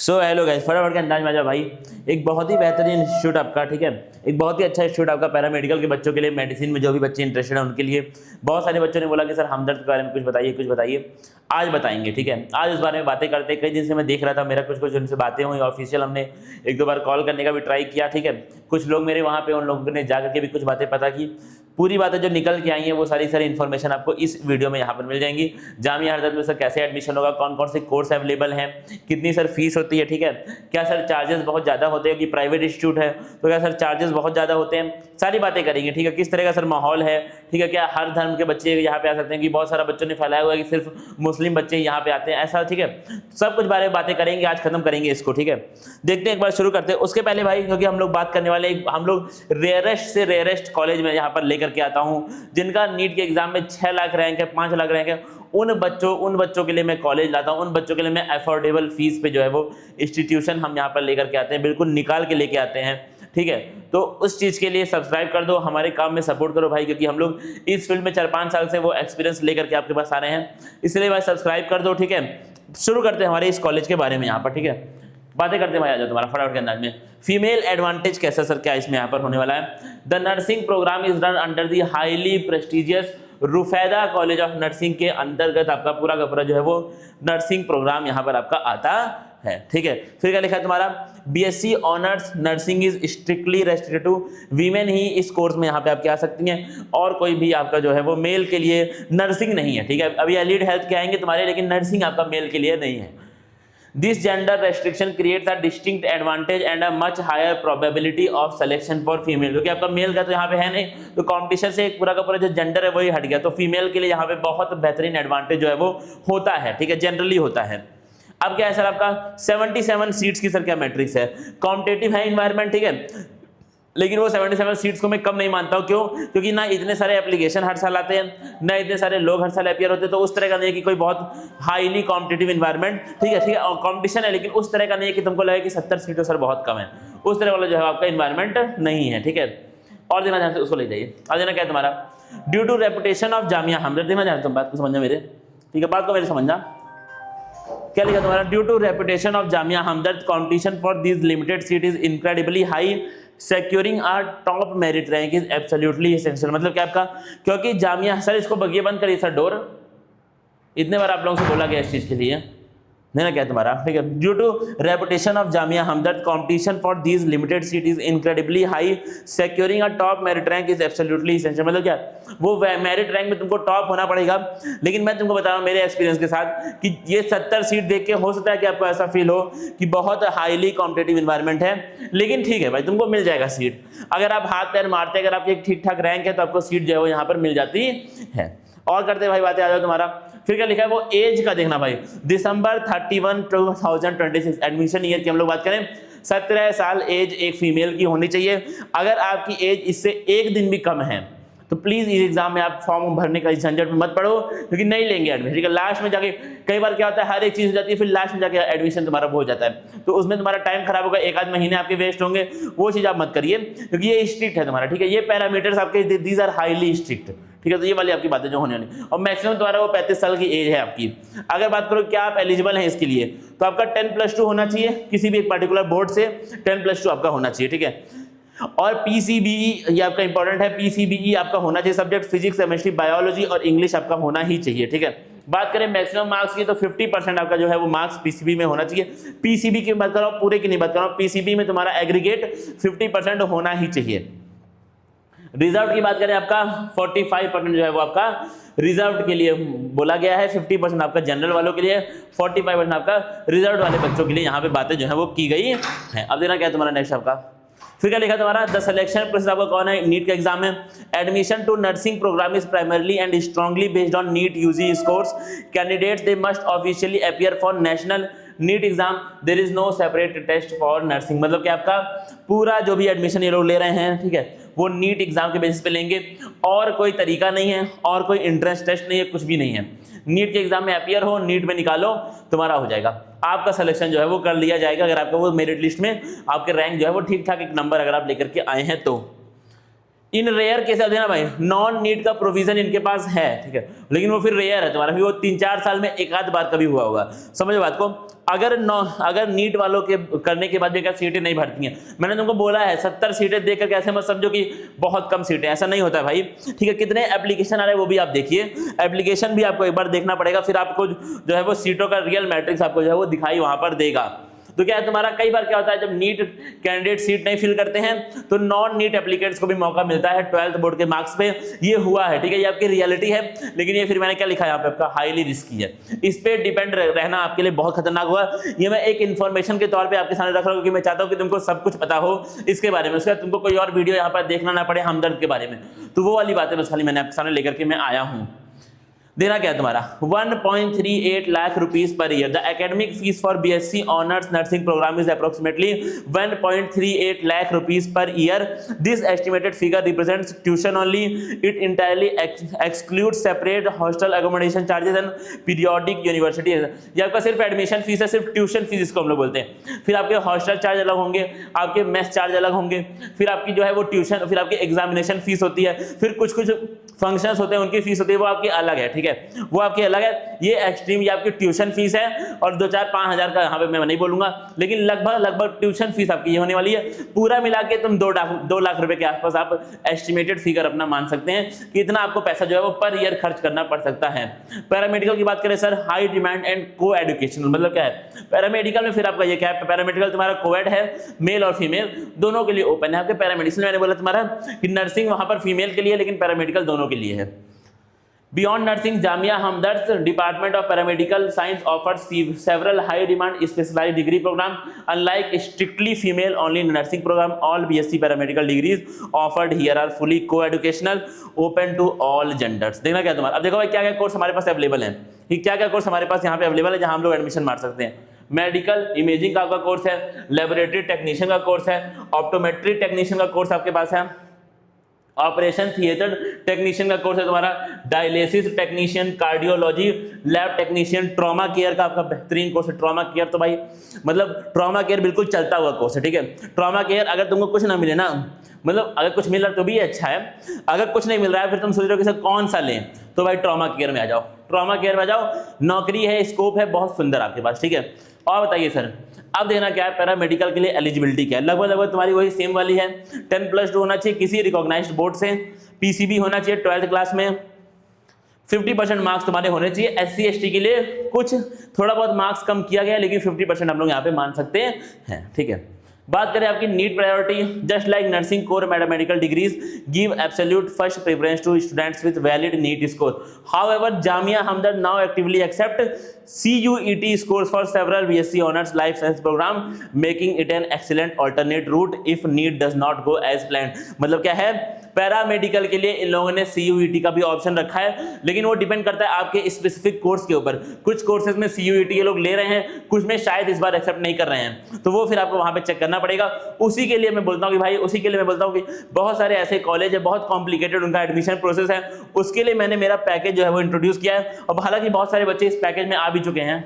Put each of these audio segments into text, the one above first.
Hello guys, फटाफट के अंदाज में आ जाओ भाई। एक बहुत ही बेहतरीन इंस्टीट्यूट आपका, ठीक है, एक बहुत ही अच्छा इंस्टीट्यूट आपका पैरामेडिकल के बच्चों के लिए, मेडिसिन में जो भी बच्चे इंटरेस्टेड हैं उनके लिए। बहुत सारे बच्चों ने बोला कि सर हमदर्द के बारे में कुछ बताइए कुछ बताइए। आज बताएंगे, ठीक है। आज उस बारे में बातें करते हैं। कई दिन से मैं देख रहा था, मेरा कुछ उनसे बातें हुई ऑफिशियल, हमने एक दो बार कॉल करने का भी ट्राई किया, ठीक है। कुछ लोग मेरे वहाँ पे, उन लोगों ने जाकर के भी कुछ बातें पता की। पूरी बातें जो निकल के आई हैं वो सारी इन्फॉर्मेशन आपको इस वीडियो में यहाँ पर मिल जाएंगी। जामिया हरदर्द में सर कैसे एडमिशन होगा, कौन कौन से कोर्स अवेलेबल हैं, कितनी सर फीस होती है, ठीक है, क्या सर चार्जेस बहुत ज़्यादा होते हैं कि प्राइवेट इंस्टीट्यूट है तो क्या सर चार्जेस बहुत ज़्यादा होते हैं, सारी बातें करेंगे, ठीक है। किस तरह का सर माहौल है, ठीक है, क्या हर धर्म के बच्चे यहाँ पे आ सकते हैं कि बहुत सारा बच्चों ने फैलाया हुआ है कि सिर्फ मुस्लिम बच्चे यहाँ पे आते हैं, ऐसा, ठीक है। सब कुछ बारे में बातें करेंगे, आज खत्म करेंगे इसको, ठीक है। देखते हैं, एक बार शुरू करते हैं। उसके पहले भाई, क्योंकि हम लोग बात करने वाले, हम लोग रेयरेस्ट से रेयरेस्ट कॉलेज में यहाँ पर लेकर के आता हूँ जिनका नीट के एग्जाम में 6 लाख रैंक है, 5 लाख रैंक है। उन बच्चों के लिए मैं कॉलेज लाता हूं, उन बच्चों के लिए मैं अफोर्डेबल फीस पे जो है वो इंस्टीट्यूशन हम यहाँ पर लेकर के आते हैं, बिल्कुल निकाल के लेके आते हैं, ठीक है। तो उस चीज के लिए सब्सक्राइब कर दो, हमारे काम में सपोर्ट करो भाई, क्योंकि हम लोग इस फील्ड में 4-5 साल से वो एक्सपीरियंस लेकर के आपके पास आ रहे हैं, इसलिए भाई सब्सक्राइब कर दो, ठीक है। शुरू करते हैं हमारे इस कॉलेज के बारे में यहाँ पर, ठीक है। बातें करते हैं भाई, आ जाओ तुम्हारा फटाफट के अंदाज में। फीमेल एडवांटेज कैसा सर, क्या इसमें यहाँ पर होने वाला है। The nursing programme is run under the highly prestigious Rufaida college of nursing के अंतर्गत आपका पूरा का पूरा जो है वो नर्सिंग प्रोग्राम यहाँ पर आपका आता है, ठीक है। फिर क्या लिखा है तुम्हारा, BSc honours nursing is strictly restricted to women ही इस कोर्स में यहाँ पे आप क्या आ सकती हैं, और कोई भी आपका जो है वो मेल के लिए नर्सिंग नहीं है, ठीक है। अभी एलिड हेल्थ के आएंगे तुम्हारे, लेकिन नर्सिंग आपका मेल के लिए नहीं है। This gender restriction creates a distinct advantage and a much higher probability of selection for female, क्योंकि आपका मेल का तो यहाँ पे है नहीं, तो कंपटीशन से एक पूरा का पूरा जो जेंडर है वही हट गया, तो फीमेल के लिए यहाँ पे बहुत बेहतरीन एडवांटेज जो है वो होता है, ठीक है, जनरली होता है। अब क्या है सर, आपका 77 सीट्स की सर क्या मैट्रिक्स है, कॉम्पिटिटिव है इन्वायरमेंट, ठीक है, लेकिन वो 77 सीट्स को मैं कम नहीं मानता हूँ। क्यों? क्योंकि ना इतने सारे एप्लीकेशन हर साल आते हैं, ना इतने सारे लोग हर साल अपियर होते हैं, तो उस तरह का नहीं है कि कोई बहुत हाईली कॉम्पिटिटिव इन्वायरमेंट, ठीक है, और कॉम्पिटिशन है, लेकिन उस तरह का नहीं है कि तुमको लगे कि 70 सीटें सर बहुत कम है, उस तरह वाला जो है आपका इन्वायरमेंट नहीं है, ठीक है। और देना ध्यान से उसको ले जाइए। और देना क्या है तुम्हारा, due to reputation of Jamia Hamdard, देना ध्यान, तुम बात को समझना मेरे, ठीक है, बात को मेरे समझना। क्या लिखा तुम्हारा, due to reputation of Jamia Hamdard competition for this limited seat is incredibly high, securing our top merit rank is absolutely essential. मतलब क्या आपका, क्योंकि जामिया, सर इसको बगिए बंद करिए सर डोर, इतने बार आप लोगों से बोला गया इस चीज के लिए, नहीं क्या तुम्हारा, ठीक है। Due to reputation of Jamia Hamdard competition for these limited seat is incredibly high, securing a top merit rank is absolutely essential. मतलब क्या, वो मेरिट रैंक में तुमको टॉप होना पड़ेगा, लेकिन मैं तुमको बता रहा हूँ मेरे एक्सपीरियंस के साथ कि ये 70 सीट देख के हो सकता है कि आपको ऐसा फील हो कि बहुत हाईली कॉम्पिटेटिव इन्वायरमेंट है, लेकिन ठीक है भाई, तुमको मिल जाएगा सीट। अगर आप हाथ पैर मारते, अगर आपकी एक ठीक ठाक रैंक है तो आपको सीट जो है वो यहाँ पर मिल जाती है। और करते भाई बातें आ जाओ तुम्हारा। फिर क्या लिखा है, वो एज का देखना भाई, दिसंबर 31, 2026 एडमिशन ईयर की हम लोग बात करें, 17 साल एज एक फीमेल की होनी चाहिए। अगर आपकी एज इससे एक दिन भी कम है तो प्लीज इस एग्जाम में आप फॉर्म भरने का झंझट में मत पड़ो, क्योंकि नहीं लेंगे एडमिशन, ठीक है। लास्ट में जाके कई बार क्या होता है, हर एक चीज हो जाती है, फिर लास्ट में जाके एडमिशन तुम्हारा हो जाता है, तो उसमें तुम्हारा टाइम खराब होगा, 1-8 महीने आपके वेस्ट होंगे, वो चीज आप मत करिए, क्योंकि ये स्ट्रिक्ट है तुम्हारा, ठीक है। ये पैरामीटर्स आपके दीज आर हाईली स्ट्रिक्ट, ठीक है। तो ये वाली आपकी बातें जो होने वाली, और मैक्सिमम तुम्हारा वो 35 साल की एज है आपकी। अगर बात करो क्या आप एलिजिबल हैं इसके लिए, तो आपका 10+2 होना चाहिए, किसी भी एक पर्टिकुलर बोर्ड से 10+2 आपका होना चाहिए, ठीक है। और पीसीबीई, ये आपका इंपॉर्टेंट है, पीसीबीई आपका होना चाहिए सब्जेक्ट, फिजिक्स, केमिस्ट्री, बायोलॉजी और इंग्लिश आपका होना ही चाहिए, ठीक है। बात करें मैक्सिमम मार्क्स की, तो 50% आपका जो है वो मार्क्स पीसीबी में होना चाहिए। पीसीबी की बात कर रहा हूं, पूरे की नहीं बात कर रहा हूं, पीसीबी में तुम्हारा एग्रीगेट 50% होना ही चाहिए। रिजर्व की बात करें, आपका 45% जो है वो आपका रिजर्व के लिए बोला गया है, 50% आपका जनरल वालों के लिए, 45% आपका रिजर्व वाले बच्चों के लिए यहाँ पे बातें जो है वो की गई है। अब देना क्या है तुम्हारा नेक्स्ट आपका, फिर क्या लिखा तुम्हारा, द सिलेक्शन प्रोसेस आपका कौन है, नीट का एग्जाम है। Admission to nursing programme is primarily and strongly based on NEET UG scores, candidates they must officially appear for national NEET exam, there is no separate test for nursing. मतलब कि आपका पूरा जो भी admission ये लोग ले रहे हैं, ठीक है, वो नीट एग्जाम के बेसिस पे लेंगे, और कोई तरीका नहीं है, और कोई एंट्रेंस टेस्ट नहीं है, कुछ भी नहीं है। नीट के एग्जाम में अपीयर हो, नीट में निकालो, तुम्हारा हो जाएगा, आपका सिलेक्शन जो है वो कर लिया जाएगा, अगर आपका वो मेरिट लिस्ट में आपके रैंक जो है वो ठीक ठाक एक नंबर अगर आप लेकर के आए हैं तो। इन रेयर केस ना भाई नॉन नीट का प्रोविजन इनके पास है, ठीक है, लेकिन वो फिर रेयर है तुम्हारा, फिर वो 3-4 साल में एक आध बार कभी हुआ होगा। समझो बात को। अगर नीट वालों के करने के बाद भी अगर सीटें नहीं भरती हैं, मैंने तुमको बोला है 70 सीटें देखकर कैसे मत समझो कि बहुत कम सीटें, ऐसा नहीं होता भाई, ठीक है। कितने एप्लीकेशन आ रहे हैं वो भी आप देखिए, एप्लीकेशन भी आपको एक बार देखना पड़ेगा, फिर आपको जो है वो सीटों का रियल मैट्रिक्स आपको जो है वो दिखाई वहां पर देगा। तो क्या है तुम्हारा, कई बार क्या होता है जब नीट कैंडिडेट सीट नहीं फिल करते हैं तो नॉन नीट एप्लीकेंट्स को भी मौका मिलता है 12th बोर्ड के मार्क्स पे, ये हुआ है, ठीक है, ये आपकी रियलिटी है। लेकिन ये फिर मैंने क्या लिखा है यहाँ पे आपका हाईली रिस्की है, इस पे डिपेंड रहना आपके लिए बहुत खतरनाक हुआ। ये मैं एक इन्फॉर्मेशन के तौर पे आपके सामने रख रहा हूँ, क्योंकि मैं चाहता हूँ कि तुमको सब कुछ पता हो इसके बारे में, उसके बाद तुमको कोई और वीडियो यहाँ पर देखना ना पड़े हमदर्द के बारे में, तो वो वाली बातें बस खाली मैंने आपके सामने लेकर के मैं आया हूँ। देना क्या है तुम्हारा 1.38 lakh rupees per year. The academic fees for BSc honours nursing programme is approximately 1.38 lakh rupees per year. This estimated figure represents tuition only, it entirely excludes separate hostel accommodation charges and periodic university. ये आपका सिर्फ admission fees है, सिर्फ tuition fees इसको हम लोग बोलते हैं, फिर आपके हॉस्टल चार्ज अलग होंगे, आपके मेस चार्ज अलग होंगे, फिर आपकी जो है वो ट्यूशन, फिर आपकी एग्जामिनेशन फीस होती है, फिर कुछ कुछ फंक्शंस होते हैं उनकी फीस होती है, वो आपकी अलग है, ठीक है, वो आपकी अलग है। ये एक्सट्रीम, ये आपकी ट्यूशन फीस है, और 2-4-5 हज़ार का यहाँ पे मैं नहीं बोलूंगा, लेकिन लगभग ट्यूशन फीस आपकी ये होने वाली है। पूरा मिला के तुम 2 लाख रुपए के आसपास आप एस्टिमेटेड फिगर अपना मान सकते हैं कि इतना आपको पैसा जो है वो पर ईयर खर्च करना पड़ सकता है। पैरामेडिकल की बात करें सर, हाई डिमांड एंड को एजुकेशनल, मतलब क्या है पैरामेडिकल में, फिर आपका ये क्या है, पैरामेडिकल तुम्हारा कोएड है, मेल और फीमेल दोनों के लिए ओपन है। आपके पैरामेडिकल मैंने बोला तुम्हारा कि नर्सिंग वहां पर फीमेल के लिए, लेकिन पैरामेडिकल दोनों के लिए है। Beyond nursing, Jamia Hamdard's Department of Paramedical Science offers several high-demand specialized degree programs. Unlike strictly female-only nursing program, all BSc paramedical degrees offered here are fully co-educational, open to all genders. देखना क्या तुम्हारा, अब देखो भाई क्या क्या course हमारे पास available है, क्या क्या कोर्स हमारे पास यहाँ पे अवेलेबल है जहाँ हम लोग एडमिशन मार सकते हैं। मेडिकल इमेजिंग का आपका कोर्स है, लेबोरेटरी टेक्नीशियन का कोर्स है, ऑप्टोमेट्री टेक्नीशियन का कोर्स आपके पास है, ऑपरेशन थिएटर टेक्नीशियन का कोर्स है तुम्हारा, dialysis technician, cardiology lab technician, trauma care का आपका बेहतरीन कोर्स है। ट्रॉमा केयर तो भाई मतलब ट्रॉमा केयर बिल्कुल चलता हुआ कोर्स है, ठीक है। ट्रॉमा केयर अगर तुमको कुछ ना मिले ना, मतलब अगर कुछ मिल रहा है तो भी अच्छा है, अगर कुछ नहीं मिल रहा है फिर तुम सोच रहे हो कि सर कौन सा लें, तो भाई ट्रॉमा केयर में आ जाओ, ट्रॉमा केयर में आ जाओ, नौकरी है, स्कोप है बहुत सुंदर आपके पास, ठीक है। और बताइए सर अब देखना क्या है, पैरामेडिकल के लिए एलिजिबिलिटी क्या है, लगभग तुम्हारी वही सेम वाली है, 10+2 होना चाहिए किसी रिकॉग्नाइज्ड बोर्ड से, पीसीबी होना चाहिए 12th क्लास में, 50% मार्क्स तुम्हारे होने चाहिए। SC ST के लिए कुछ थोड़ा बहुत मार्क्स कम किया गया, लेकिन 50% हम लोग यहाँ पे मान सकते हैं, ठीक है। बात करें आपकी NEET priority, just like nursing core medical degrees give absolute first preference to students with valid NEET score. However Jamia Hamdard now actively accept CUET scores for several BSc Honors Life Science program, making it an excellent alternate route if NEET does not go as planned। मतलब क्या है, paramedical के लिए इन लोगों ने CUET का भी option रखा है, लेकिन वो डिपेंड करता है आपके स्पेसिफिक कोर्स के ऊपर। कुछ कोर्सेज में CUET ये लोग ले रहे हैं, कुछ में शायद इस बार एक्सेप्ट नहीं कर रहे हैं, तो वो फिर आपको वहां पे चेक करना पड़ेगा। उसी के लिए मैं बोलता हूँ कि भाई, उसी के लिए मैं बोलता हूँ कि बहुत सारे ऐसे कॉलेज है, बहुत कॉम्प्लिकेटेड उनका एडमिशन प्रोसेस है, उसके लिए मैंने मेरा पैकेज जो है वो इंट्रोड्यूस किया है। और हालांकि बहुत सारे बच्चे इस पैकेज में आ भी चुके हैं,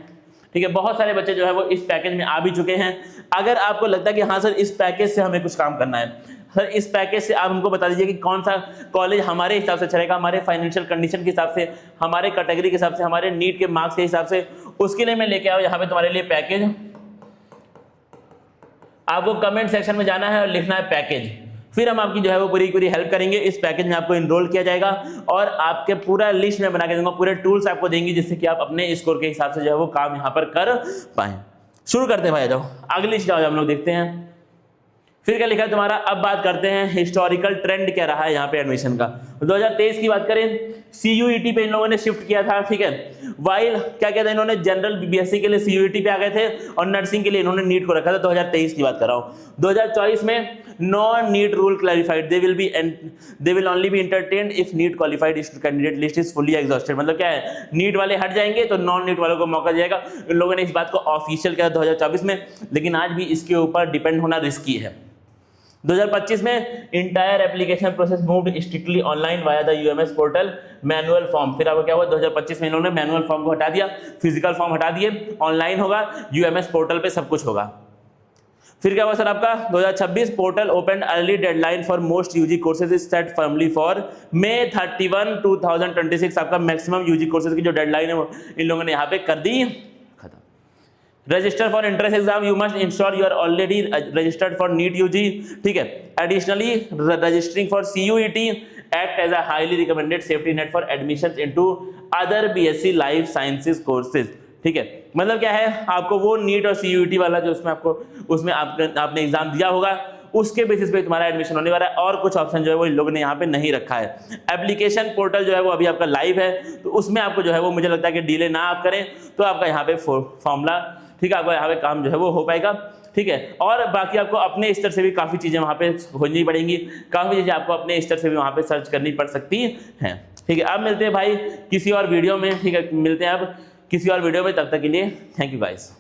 ठीक है, बहुत सारे बच्चे जो है वो इस पैकेज में आ भी चुके हैं। अगर आपको लगता है कि हाँ सर इस पैकेज से हमें कुछ काम करना है, सर इस पैकेज से आप हमको बता दीजिए कि कौन सा कॉलेज हमारे हिसाब से चलेगा, हमारे फाइनेंशियल कंडीशन के हिसाब से, हमारे कैटेगरी के हिसाब से, हमारे नीट के मार्क्स के हिसाब से, उसके लिए मैं लेके आऊँ यहाँ पे तुम्हारे लिए पैकेज। आपको कमेंट सेक्शन में जाना है और लिखना है पैकेज, फिर हम आपकी जो है वो पूरी हेल्प करेंगे। इस पैकेज में आपको इनरोल किया जाएगा और आपके पूरा लिस्ट में बना के दूंगा, पूरे टूल्स आपको देंगे जिससे कि आप अपने स्कोर के हिसाब से जो है वो काम यहाँ पर कर पाए। शुरू करते हैं भाई, आ जाओ अगली लिस्ट हम लोग देखते हैं। फिर क्या लिखा है तुम्हारा, अब बात करते हैं हिस्टोरिकल ट्रेंड क्या रहा है यहाँ पे एडमिशन का। 2023 की बात करें, CUET पे इन लोगों ने शिफ्ट किया था, ठीक है। वाइल क्या कहते हैं, इन्होंने जनरल BSc के लिए CUET पे आ गए थे और नर्सिंग के लिए इन्होंने नीट को रखा था। 2023 की बात कर रहा हूँ। 2024 में non NEET rule clarified, they will only be entertained if NEET qualified candidate list is fully exhausted. मतलब क्या है, नीट वाले हट जाएंगे तो नॉन नीट वालों को मौका दिएगा। इन लोगों ने इस बात को ऑफिशियल किया 2024 में, लेकिन आज भी इसके ऊपर डिपेंड होना रिस्की है। 2025 में entire application process moved strictly online via the UMS portal, manual form. फिर आपको क्या हुआ, 2025 में इन्होंने मैनुअल फॉर्म को हटा दिया, फिजिकल फॉर्म हटा दिए, ऑनलाइन होगा, UMS पोर्टल पे सब कुछ होगा। फिर क्या हुआ सर आपका 2026 portal open early deadline for most UG courses is set firmly for May 31, 2026। आपका मैक्सिमम यूजी कोर्सेज की जो डेडलाइन है वो इन लोगों ने यहाँ पे कर दी खत्म। Register for entrance exam you must ensure you are already registered for NEET UG, ठीक है। Additionally registering for CUET act as a highly recommended safety net for admission into other BSc life sciences courses, ठीक है। मतलब क्या है, आपको वो NEET और CUET वाला जो उसमें आपने एग्जाम दिया होगा उसके बेसिस पे तुम्हारा एडमिशन होने वाला है, और कुछ ऑप्शन जो है वो इन लोगों ने यहाँ पे नहीं रखा है। एप्लीकेशन पोर्टल जो है वो अभी आपका लाइव है, तो उसमें आपको जो है वो मुझे लगता है कि डिले ना आप करें तो आपका यहाँ पे फॉर्मूला, ठीक है, आपका यहाँ पे काम जो है वो हो पाएगा, ठीक है। और बाकी आपको अपने स्तर से भी काफ़ी चीज़ें वहाँ पे खोजनी पड़ेंगी, काफ़ी चीज़ें आपको अपने स्तर से भी वहाँ पे सर्च करनी पड़ सकती हैं, ठीक है। अब मिलते हैं भाई किसी और वीडियो में, ठीक है, मिलते हैं अब किसी और वीडियो में, तब तक के लिए थैंक यू गाइस।